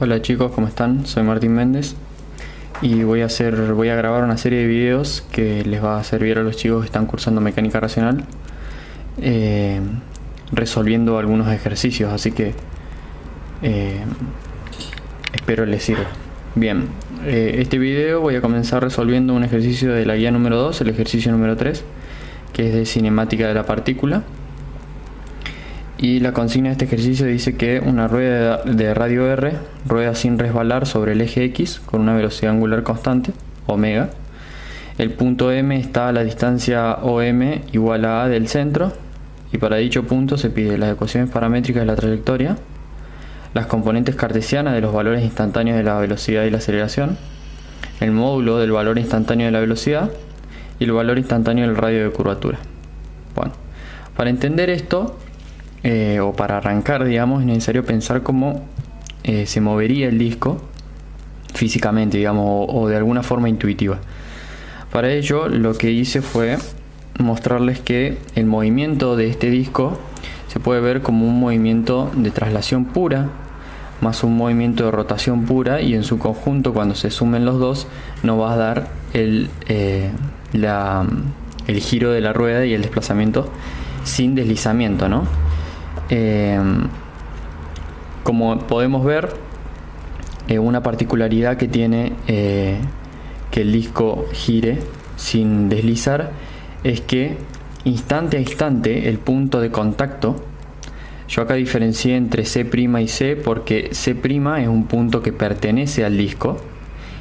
Hola chicos, ¿cómo están? Soy Martín Méndez y voy a grabar una serie de videos que les va a servir a los chicos que están cursando mecánica racional, resolviendo algunos ejercicios, así que espero les sirva. Bien, este video voy a comenzar resolviendo un ejercicio de la guía número 2, el ejercicio número 3, que es de cinemática de la partícula. Y la consigna de este ejercicio dice que una rueda de radio R rueda sin resbalar sobre el eje X con una velocidad angular constante, omega. El punto M está a la distancia OM igual a del centro, y para dicho punto se pide las ecuaciones paramétricas de la trayectoria, las componentes cartesianas de los valores instantáneos de la velocidad y la aceleración, el módulo del valor instantáneo de la velocidad y el valor instantáneo del radio de curvatura. Bueno, para entender esto, o para arrancar, digamos, es necesario pensar cómo se movería el disco físicamente, digamos, o de alguna forma intuitiva. Para ello, lo que hice fue mostrarles que el movimiento de este disco se puede ver como un movimiento de traslación pura más un movimiento de rotación pura, y en su conjunto, cuando se sumen los dos, nos va a dar el giro de la rueda y el desplazamiento sin deslizamiento, ¿no? Como podemos ver, una particularidad que tiene que el disco gire sin deslizar es que instante a instante el punto de contacto, yo acá diferencié entre C' y C porque C' es un punto que pertenece al disco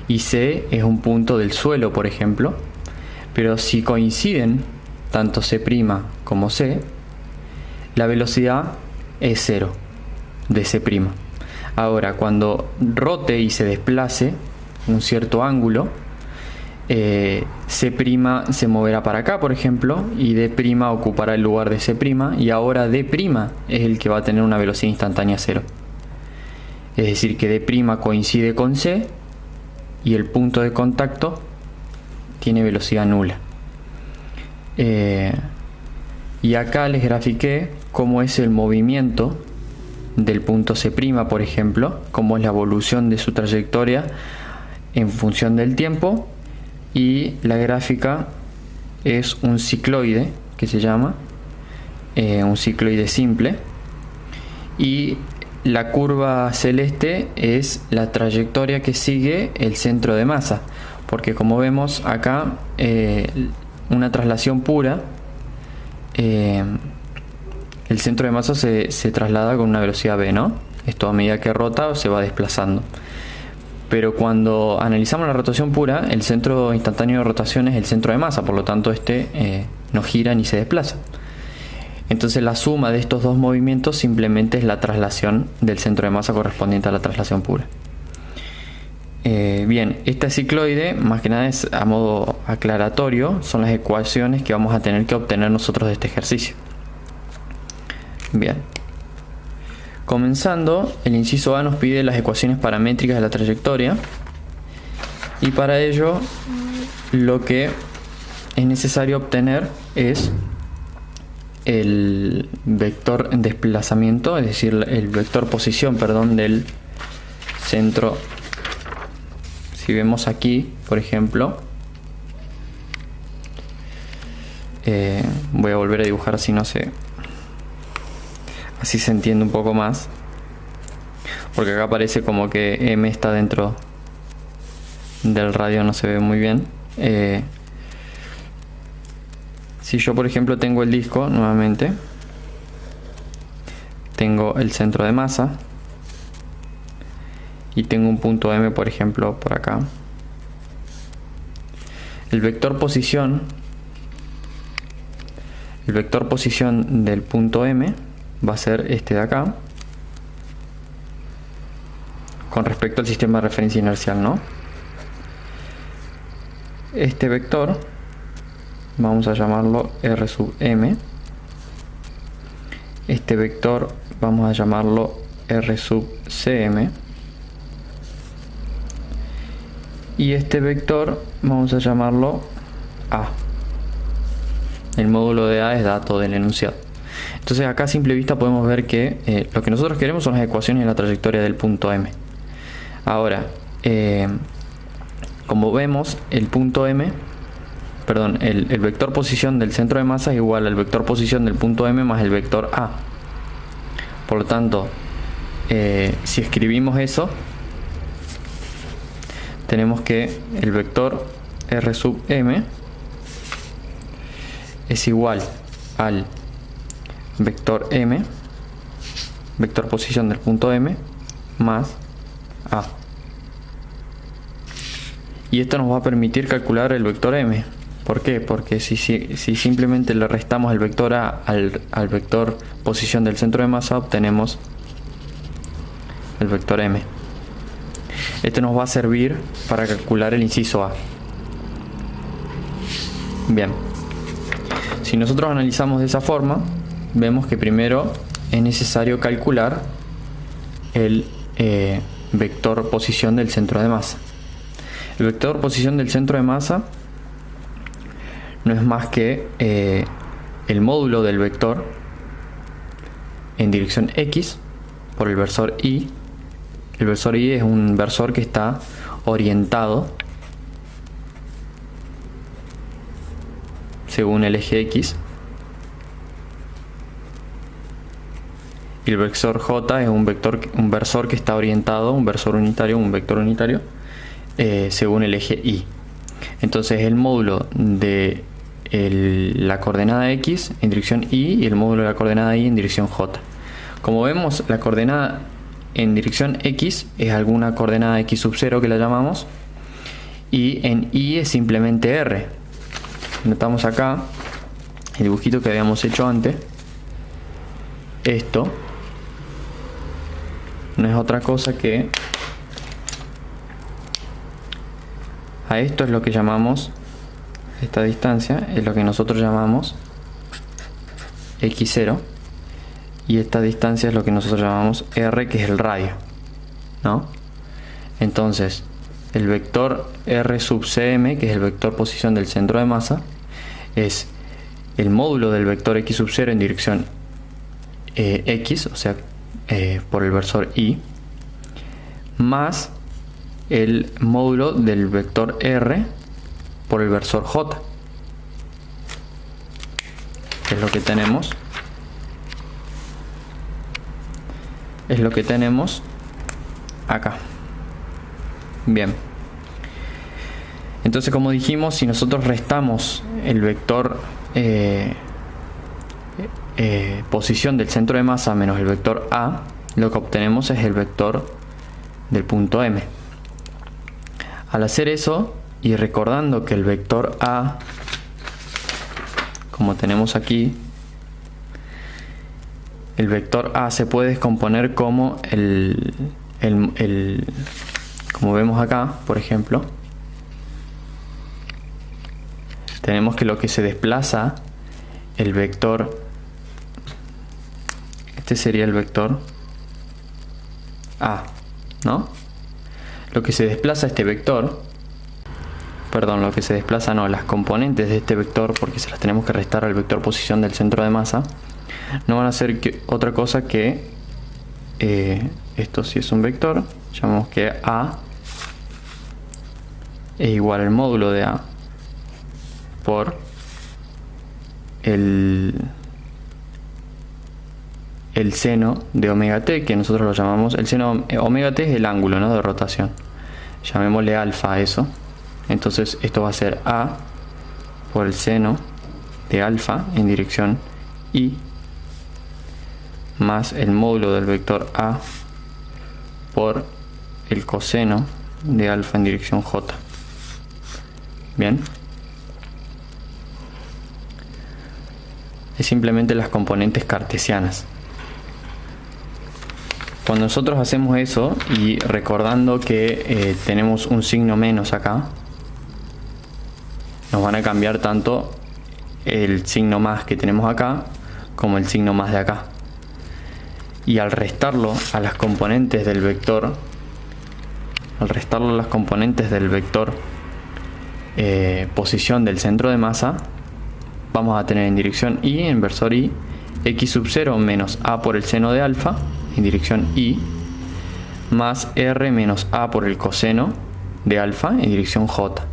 y C es un punto del suelo, por ejemplo, pero si coinciden tanto C' como C, la velocidad es 0 de C'. Ahora, cuando rote y se desplace un cierto ángulo, C' se moverá para acá, por ejemplo, y D' ocupará el lugar de C', y ahora D' es el que va a tener una velocidad instantánea 0. Es decir, que D' coincide con C y el punto de contacto tiene velocidad nula. Y acá les grafiqué cómo es el movimiento del punto C', por ejemplo, cómo es la evolución de su trayectoria en función del tiempo, y la gráfica es un cicloide que se llama un cicloide simple, y la curva celeste es la trayectoria que sigue el centro de masa, porque como vemos acá, una traslación pura, el centro de masa se traslada con una velocidad v, ¿no? Esto a medida que rota se va desplazando. Pero cuando analizamos la rotación pura, el centro instantáneo de rotación es el centro de masa, por lo tanto no gira ni se desplaza. Entonces la suma de estos dos movimientos simplemente es la traslación del centro de masa correspondiente a la traslación pura. Bien, este cicloide, más que nada es a modo aclaratorio, son las ecuaciones que vamos a tener que obtener nosotros de este ejercicio. Bien, comenzando, el inciso A nos pide las ecuaciones paramétricas de la trayectoria, y para ello lo que es necesario obtener es el vector desplazamiento, es decir, el vector posición, perdón, del centro. Si vemos aquí, por ejemplo, voy a volver a dibujar así se entiende un poco más, porque acá parece como que M está dentro del radio, no se ve muy bien. Si yo, por ejemplo, tengo el disco, nuevamente tengo el centro de masa y tengo un punto M, por ejemplo, por acá. El vector posición del punto M va a ser este de acá, con respecto al sistema de referencia inercial, ¿no? Este vector vamos a llamarlo R sub M. Este vector vamos a llamarlo R sub CM. Y este vector vamos a llamarlo A. El módulo de A es dato del enunciado. Entonces acá a simple vista podemos ver que lo que nosotros queremos son las ecuaciones de la trayectoria del punto M. Ahora, como vemos, el punto M, perdón, el vector posición del centro de masa es igual al vector posición del punto M más el vector A. Por lo tanto, si escribimos eso, tenemos que el vector R sub M es igual al vector M, vector posición del punto M, más A. Y esto nos va a permitir calcular el vector M. ¿Por qué? Porque si simplemente le restamos el vector A al vector posición del centro de masa, obtenemos el vector M. Esto nos va a servir para calcular el inciso A. Bien. Si nosotros analizamos de esa forma, vemos que primero es necesario calcular el vector posición del centro de masa. El vector posición del centro de masa no es más que el módulo del vector en dirección X por el versor Y. El versor Y es un versor que está orientado según el eje X. Y el vector J es un versor que está orientado, un vector unitario, según el eje Y. Entonces el módulo de la coordenada X en dirección Y y el módulo de la coordenada Y en dirección J. Como vemos, la coordenada en dirección X es alguna coordenada X sub 0 que la llamamos, y en Y es simplemente R. Notamos acá el dibujito que habíamos hecho antes. Esto no es otra cosa que a esto es lo que llamamos, esta distancia es lo que nosotros llamamos X0, y esta distancia es lo que nosotros llamamos R, que es el radio, ¿no? Entonces el vector R sub cm, que es el vector posición del centro de masa, es el módulo del vector X sub 0 en dirección X, o sea, por el versor Y, más el módulo del vector R por el versor J, que es lo que tenemos. Es lo que tenemos acá. Bien. Entonces, como dijimos, si nosotros restamos el vector posición del centro de masa menos el vector A, lo que obtenemos es el vector del punto M. Al hacer eso, y recordando que el vector A, como tenemos aquí, el vector A se puede descomponer como como vemos acá, por ejemplo, tenemos que lo que se desplaza, el vector, este sería el vector A, ¿no? Lo que se desplaza este vector, perdón, lo que se desplaza no, las componentes de este vector, porque se las tenemos que restar al vector posición del centro de masa, no van a ser otra cosa que esto sí es un vector, llamamos que A es igual al módulo de A por el seno de omega t, que nosotros lo llamamos, el seno omega t es el ángulo, ¿no?, de rotación, llamémosle alfa a eso. Entonces esto va a ser A por el seno de alfa en dirección Y más el módulo del vector A por el coseno de alfa en dirección J. Bien, es simplemente las componentes cartesianas. Cuando nosotros hacemos eso, y recordando que tenemos un signo menos acá, nos van a cambiar tanto el signo más que tenemos acá como el signo más de acá. Y al restarlo a las componentes del vector, posición del centro de masa, vamos a tener en dirección y, en versor y, x sub 0 menos a por el seno de alfa en dirección y, más r menos a por el coseno de alfa en dirección j.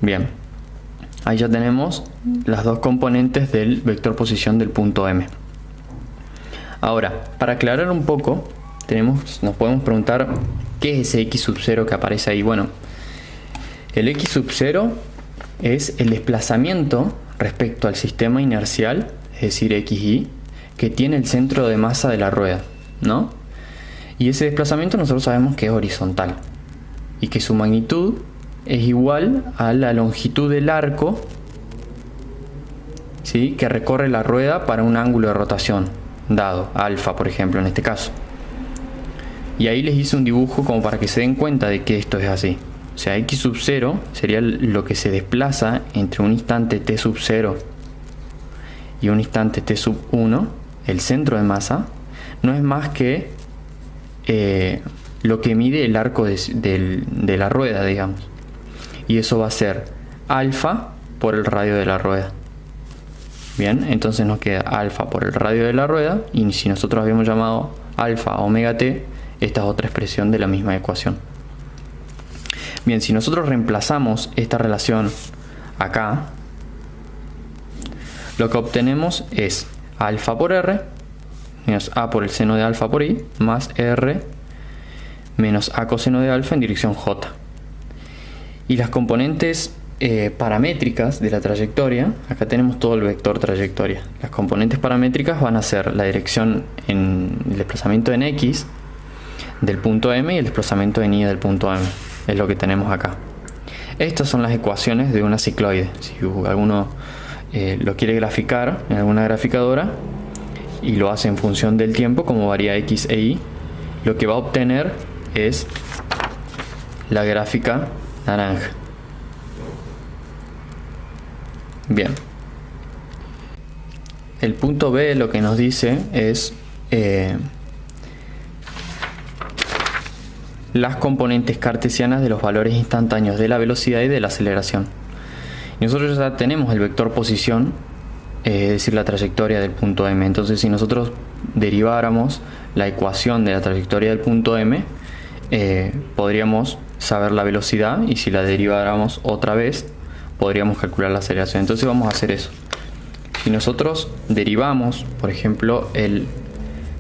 Bien, ahí ya tenemos las dos componentes del vector posición del punto M. Ahora, para aclarar un poco, nos podemos preguntar qué es ese x sub 0 que aparece ahí. Bueno, el x sub 0 es el desplazamiento respecto al sistema inercial, es decir, xy, que tiene el centro de masa de la rueda, ¿no? Y ese desplazamiento nosotros sabemos que es horizontal y que su magnitud es igual a la longitud del arco, ¿sí?, que recorre la rueda para un ángulo de rotación dado, alfa por ejemplo en este caso. Y ahí les hice un dibujo como para que se den cuenta de que esto es así. O sea, x sub 0 sería lo que se desplaza entre un instante t sub 0 y un instante t sub 1, el centro de masa, no es más que lo que mide el arco de la rueda, digamos. Y eso va a ser alfa por el radio de la rueda. Bien, entonces nos queda alfa por el radio de la rueda, y si nosotros habíamos llamado alfa omega t, esta es otra expresión de la misma ecuación. Bien, si nosotros reemplazamos esta relación acá, lo que obtenemos es alfa por r menos a por el seno de alfa por i, más r menos a coseno de alfa en dirección j. Y las componentes paramétricas de la trayectoria, acá tenemos todo el vector trayectoria. Las componentes paramétricas van a ser la dirección en el desplazamiento en x del punto M y el desplazamiento en y del punto M. Es lo que tenemos acá. Estas son las ecuaciones de una cicloide. Si alguno lo quiere graficar en alguna graficadora y lo hace en función del tiempo, como varía x e y, lo que va a obtener es la gráfica naranja. Bien. El punto B lo que nos dice es las componentes cartesianas de los valores instantáneos de la velocidad y de la aceleración. Y nosotros ya tenemos el vector posición, es decir, la trayectoria del punto M. Entonces, si nosotros deriváramos la ecuación de la trayectoria del punto M, podríamos saber la velocidad, y si la deriváramos otra vez, podríamos calcular la aceleración. Entonces vamos a hacer eso. Si nosotros derivamos, por ejemplo, el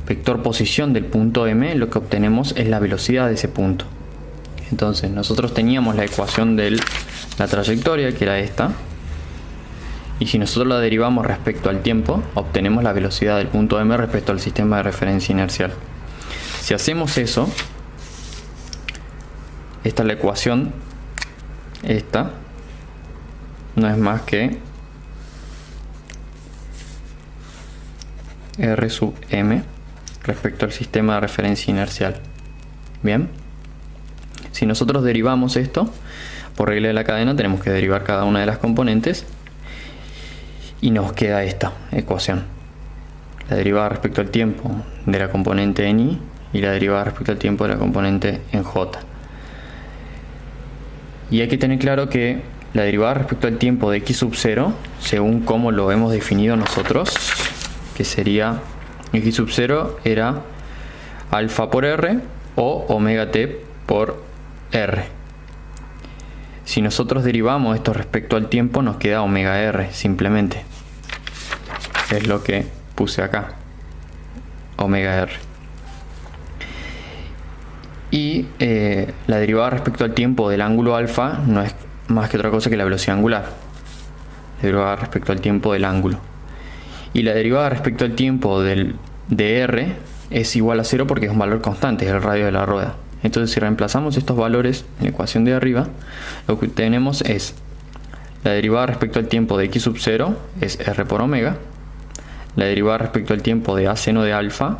vector posición del punto M, lo que obtenemos es la velocidad de ese punto. Entonces nosotros teníamos la ecuación de la trayectoria, que era esta, y si nosotros la derivamos respecto al tiempo, obtenemos la velocidad del punto M respecto al sistema de referencia inercial. Si hacemos eso, esta es la ecuación, esta no es más que R sub M respecto al sistema de referencia inercial. Bien, si nosotros derivamos esto por regla de la cadena, tenemos que derivar cada una de las componentes y nos queda esta ecuación: la derivada respecto al tiempo de la componente en y la derivada respecto al tiempo de la componente en j. Y hay que tener claro que la derivada respecto al tiempo de x sub 0, según como lo hemos definido nosotros, que sería x sub 0 era alfa por r o omega t por r. Si nosotros derivamos esto respecto al tiempo, nos queda omega r simplemente. Es lo que puse acá, omega r. Y la derivada respecto al tiempo del ángulo alfa no es más que otra cosa que la velocidad angular. La derivada respecto al tiempo del ángulo. Y la derivada respecto al tiempo de r es igual a 0 porque es un valor constante, es el radio de la rueda. Entonces, si reemplazamos estos valores en la ecuación de arriba, lo que tenemos es la derivada respecto al tiempo de x sub 0 es r por omega. La derivada respecto al tiempo de a seno de alfa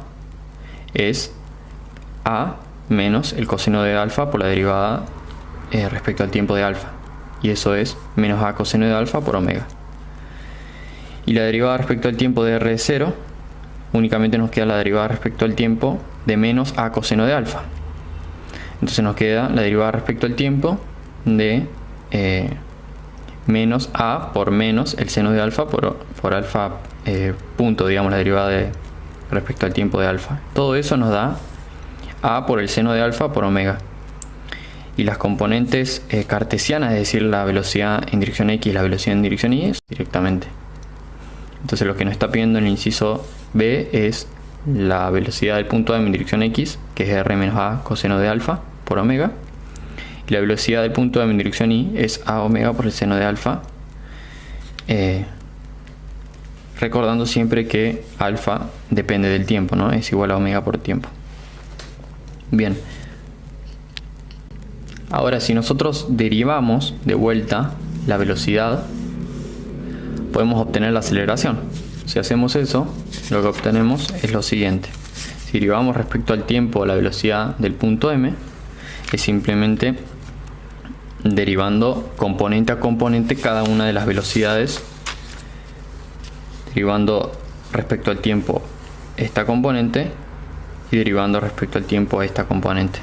es a menos el coseno de alfa por la derivada respecto al tiempo de alfa. Y eso es menos a coseno de alfa por omega. Y la derivada respecto al tiempo de r de 0, únicamente nos queda la derivada respecto al tiempo de menos a coseno de alfa. Entonces nos queda la derivada respecto al tiempo de menos a por menos el seno de alfa por alfa punto, digamos, la derivada respecto al tiempo de alfa. Todo eso nos da a por el seno de alfa por omega. Y las componentes cartesianas, es decir, la velocidad en dirección x y la velocidad en dirección y, es directamente. Entonces lo que nos está pidiendo en el inciso B es la velocidad del punto M en dirección x, que es r menos a coseno de alfa por omega. Y la velocidad del punto M en dirección y es a omega por el seno de alfa. Recordando siempre que alfa depende del tiempo, ¿no? Es igual a omega por tiempo. Bien. Ahora, si nosotros derivamos de vuelta la velocidad, podemos obtener la aceleración. Si hacemos eso, lo que obtenemos es lo siguiente. Si derivamos respecto al tiempo la velocidad del punto M, es simplemente derivando componente a componente cada una de las velocidades, derivando respecto al tiempo esta componente y derivando respecto al tiempo esta componente.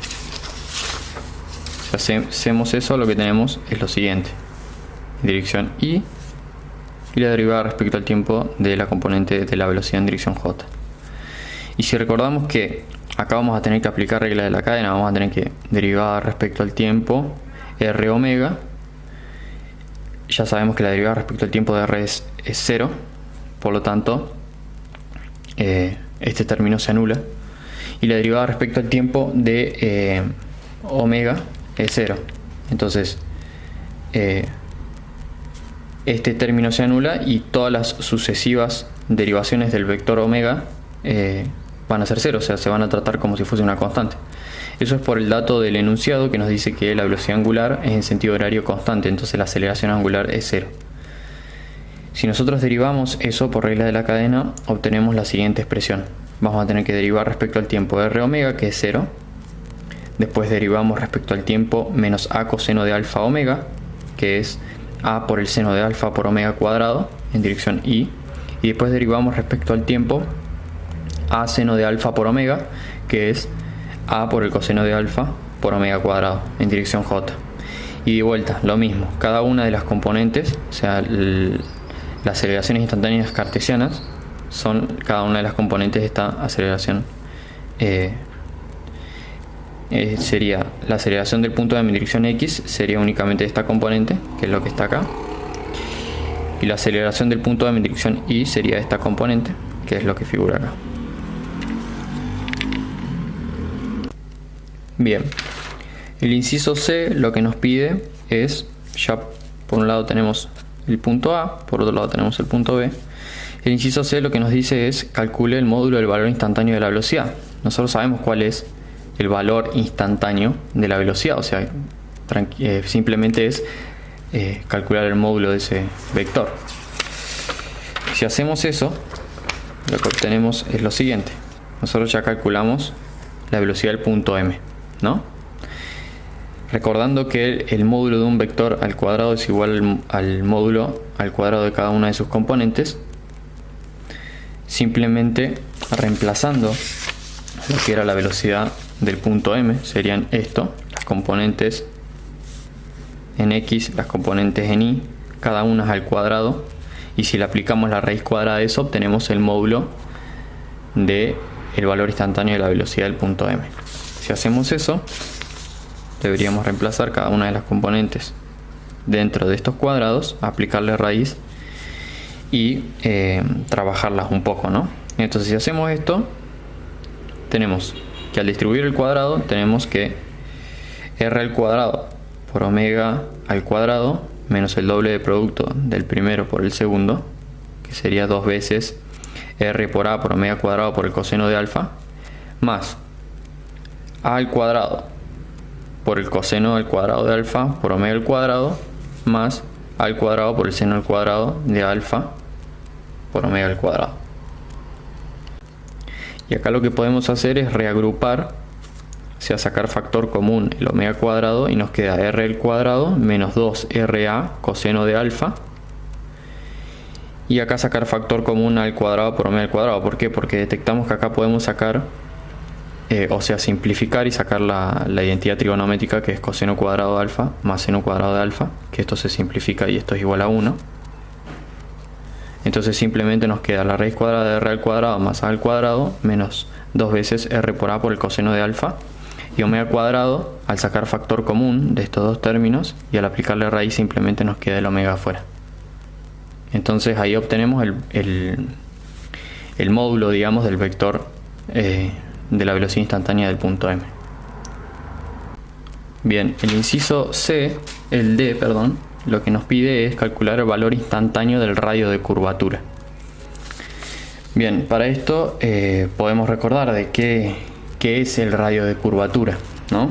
Si hacemos eso, lo que tenemos es lo siguiente: en dirección y la derivada respecto al tiempo de la componente de la velocidad en dirección j. Y si recordamos que acá vamos a tener que aplicar regla de la cadena, vamos a tener que derivada respecto al tiempo r omega. Ya sabemos que la derivada respecto al tiempo de r es 0, por lo tanto este término se anula, y la derivada respecto al tiempo de omega es 0. Entonces este término se anula y todas las sucesivas derivaciones del vector omega van a ser 0, o sea, se van a tratar como si fuese una constante. Eso es por el dato del enunciado que nos dice que la velocidad angular es en sentido horario constante, entonces la aceleración angular es 0. Si nosotros derivamos eso por regla de la cadena, obtenemos la siguiente expresión. Vamos a tener que derivar respecto al tiempo de r omega, que es 0. Después derivamos respecto al tiempo menos a coseno de alfa omega, que es a por el seno de alfa por omega cuadrado en dirección y después derivamos respecto al tiempo a seno de alfa por omega, que es a por el coseno de alfa por omega cuadrado en dirección j. Y de vuelta, lo mismo, cada una de las componentes, o sea, las aceleraciones instantáneas cartesianas son cada una de las componentes de esta aceleración. Sería la aceleración del punto de en dirección x, sería únicamente esta componente, que es lo que está acá, y la aceleración del punto de en dirección y sería esta componente, que es lo que figura acá. Bien, el inciso C lo que nos pide es, ya por un lado tenemos el punto A, por otro lado tenemos el punto B. El inciso C lo que nos dice es calcule el módulo del valor instantáneo de la velocidad. Nosotros sabemos cuál es el valor instantáneo de la velocidad, o sea, simplemente es calcular el módulo de ese vector. Si hacemos eso, lo que obtenemos es lo siguiente. Nosotros ya calculamos la velocidad del punto M, ¿no? Recordando que el módulo de un vector al cuadrado es igual al módulo al cuadrado de cada una de sus componentes, simplemente reemplazando lo que era la velocidad del punto M, serían esto, las componentes en x, las componentes en y, cada una es al cuadrado, y si le aplicamos la raíz cuadrada de eso, obtenemos el módulo de el valor instantáneo de la velocidad del punto M. Si hacemos eso, deberíamos reemplazar cada una de las componentes dentro de estos cuadrados, aplicarle raíz y trabajarlas un poco, ¿no? Entonces, si hacemos esto, tenemos que al distribuir el cuadrado, tenemos que r al cuadrado por omega al cuadrado menos el doble de producto del primero por el segundo, que sería 2 veces r por a por omega cuadrado por el coseno de alfa, más a al cuadrado por el coseno al cuadrado de alfa por omega al cuadrado, más a al cuadrado por el seno al cuadrado de alfa por omega al cuadrado. Y acá lo que podemos hacer es reagrupar, o sea, sacar factor común el omega cuadrado, y nos queda r al cuadrado menos 2ra coseno de alfa. Y acá sacar factor común al cuadrado por omega al cuadrado. ¿Por qué? Porque detectamos que acá podemos sacar o sea, simplificar y sacar la identidad trigonométrica, que es coseno cuadrado de alfa más seno cuadrado de alfa, que esto se simplifica y esto es igual a 1. Entonces simplemente nos queda la raíz cuadrada de r al cuadrado más a al cuadrado menos 2 veces r por a por el coseno de alfa, y omega cuadrado al sacar factor común de estos dos términos y al aplicarle raíz simplemente nos queda el omega afuera. Entonces ahí obtenemos el módulo, digamos, del vector de la velocidad instantánea del punto M. Bien, el inciso C, el D, perdón, lo que nos pide es calcular el valor instantáneo del radio de curvatura. Bien, para esto podemos recordar de qué es el radio de curvatura, ¿no?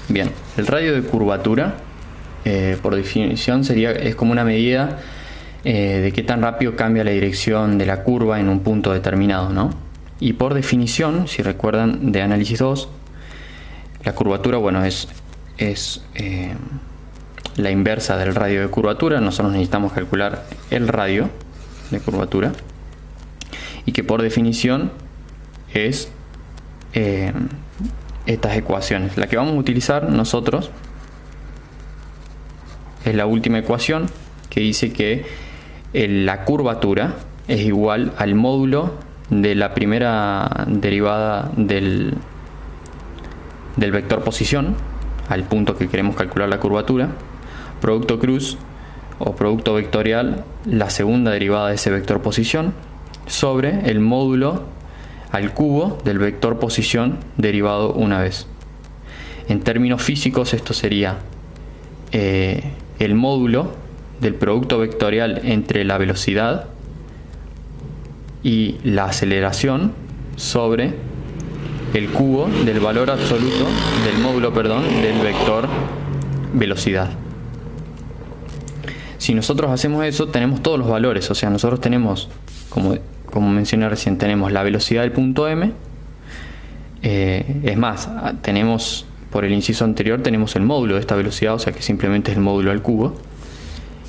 Bien, el radio de curvatura, por definición, es como una medida de qué tan rápido cambia la dirección de la curva en un punto determinado, ¿no? Y por definición, si recuerdan de análisis 2, la curvatura, bueno, es la inversa del radio de curvatura. Nosotros necesitamos calcular el radio de curvatura, y que por definición es estas ecuaciones. La que vamos a utilizar nosotros es la última ecuación, que dice que la curvatura es igual al módulo de la primera derivada del vector posición al punto que queremos calcular la curvatura, producto cruz o producto vectorial, la segunda derivada de ese vector posición, sobre el módulo al cubo del vector posición derivado una vez. En términos físicos esto sería el módulo del producto vectorial entre la velocidad y la aceleración sobre el cubo del valor absoluto del módulo, perdón, del vector velocidad. Si nosotros hacemos eso, tenemos todos los valores. O sea, nosotros tenemos, como mencioné recién, tenemos la velocidad del punto M. Es más, tenemos, por el inciso anterior, tenemos el módulo de esta velocidad, o sea que simplemente es el módulo al cubo.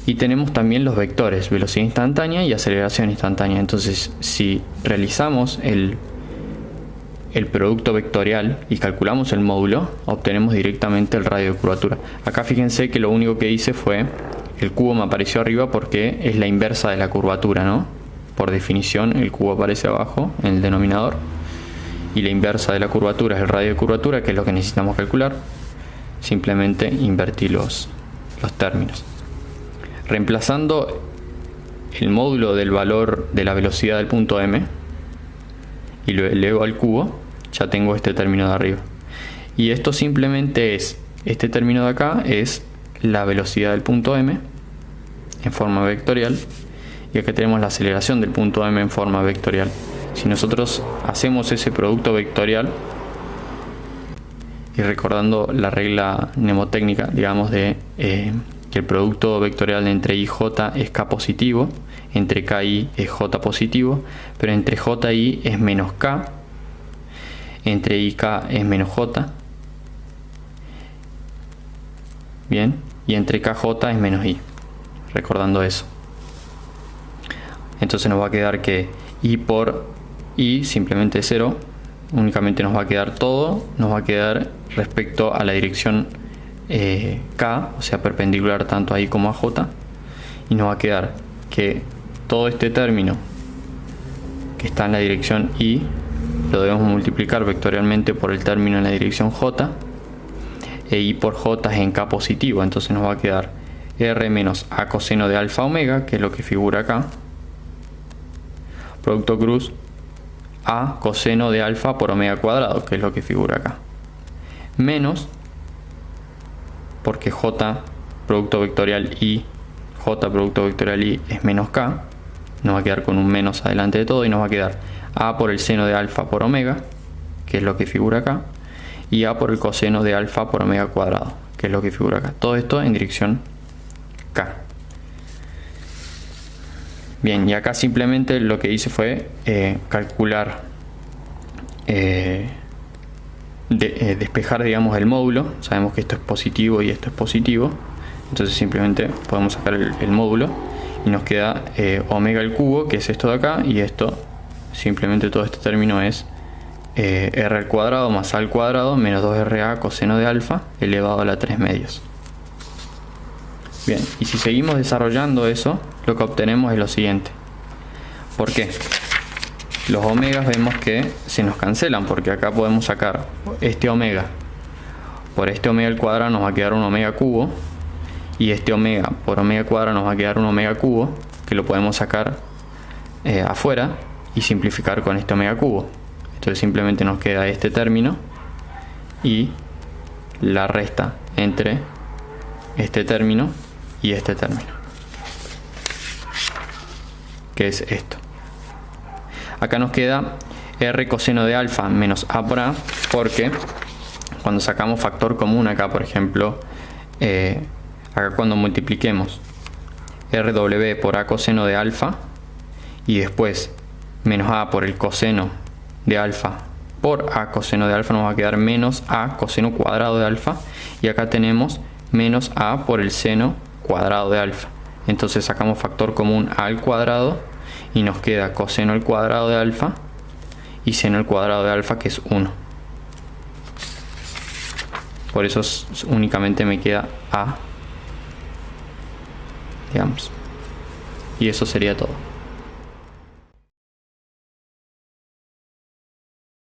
Y tenemos también los vectores, velocidad instantánea y aceleración instantánea. Entonces, si realizamos el producto vectorial y calculamos el módulo, obtenemos directamente el radio de curvatura. Acá fíjense que lo único que hice fue, el cubo me apareció arriba porque es la inversa de la curvatura, ¿no? Por definición el cubo aparece abajo en el denominador, y la inversa de la curvatura es el radio de curvatura, que es lo que necesitamos calcular. Simplemente invertí los términos. Reemplazando el módulo del valor de la velocidad del punto M y lo elevo al cubo, ya tengo este término de arriba. Y esto simplemente es, este término de acá es la velocidad del punto M en forma vectorial, y acá tenemos la aceleración del punto M en forma vectorial. Si nosotros hacemos ese producto vectorial, y recordando la regla mnemotécnica, digamos, de que el producto vectorial entre I y J es K positivo, entre K y I es J positivo, pero entre J y I es menos K, entre I y K es menos J, bien, y entre KJ es menos I, recordando eso. Entonces nos va a quedar que I por I simplemente es 0, únicamente nos va a quedar todo, nos va a quedar respecto a la dirección K, o sea perpendicular tanto a I como a J, y nos va a quedar que todo este término que está en la dirección I lo debemos multiplicar vectorialmente por el término en la dirección J, e I por J es en K positivo, entonces nos va a quedar R menos A coseno de alfa omega, que es lo que figura acá, producto cruz A coseno de alfa por omega cuadrado, que es lo que figura acá, menos, porque J producto vectorial I, J producto vectorial I es menos K, nos va a quedar con un menos adelante de todo, y nos va a quedar A por el seno de alfa por omega, que es lo que figura acá, y A por el coseno de alfa por omega cuadrado, que es lo que figura acá. Todo esto en dirección K. Bien, y acá simplemente lo que hice fue calcular, despejar, digamos, el módulo. Sabemos que esto es positivo y esto es positivo, entonces simplemente podemos sacar el módulo y nos queda omega al cubo, que es esto de acá, y esto, simplemente todo este término es r al cuadrado más a al cuadrado menos 2ra coseno de alfa elevado a la 3 medios. Bien, y si seguimos desarrollando eso, lo que obtenemos es lo siguiente. ¿Por qué? Los omegas vemos que se nos cancelan, porque acá podemos sacar este omega por este omega al cuadrado, nos va a quedar un omega cubo, y este omega por omega cuadrado nos va a quedar un omega cubo, que lo podemos sacar afuera y simplificar con este omega cubo. Entonces simplemente nos queda este término y la resta entre este término y este término, que es esto. Acá nos queda r coseno de alfa menos a por a, porque cuando sacamos factor común acá, por ejemplo, acá cuando multipliquemos rw por a coseno de alfa y después menos a por el coseno de alfa por a coseno de alfa, nos va a quedar menos a coseno cuadrado de alfa, y acá tenemos menos a por el seno cuadrado de alfa. Entonces sacamos factor común a al cuadrado y nos queda coseno al cuadrado de alfa y seno al cuadrado de alfa, que es 1. Por eso únicamente me queda a, digamos. Y eso sería todo.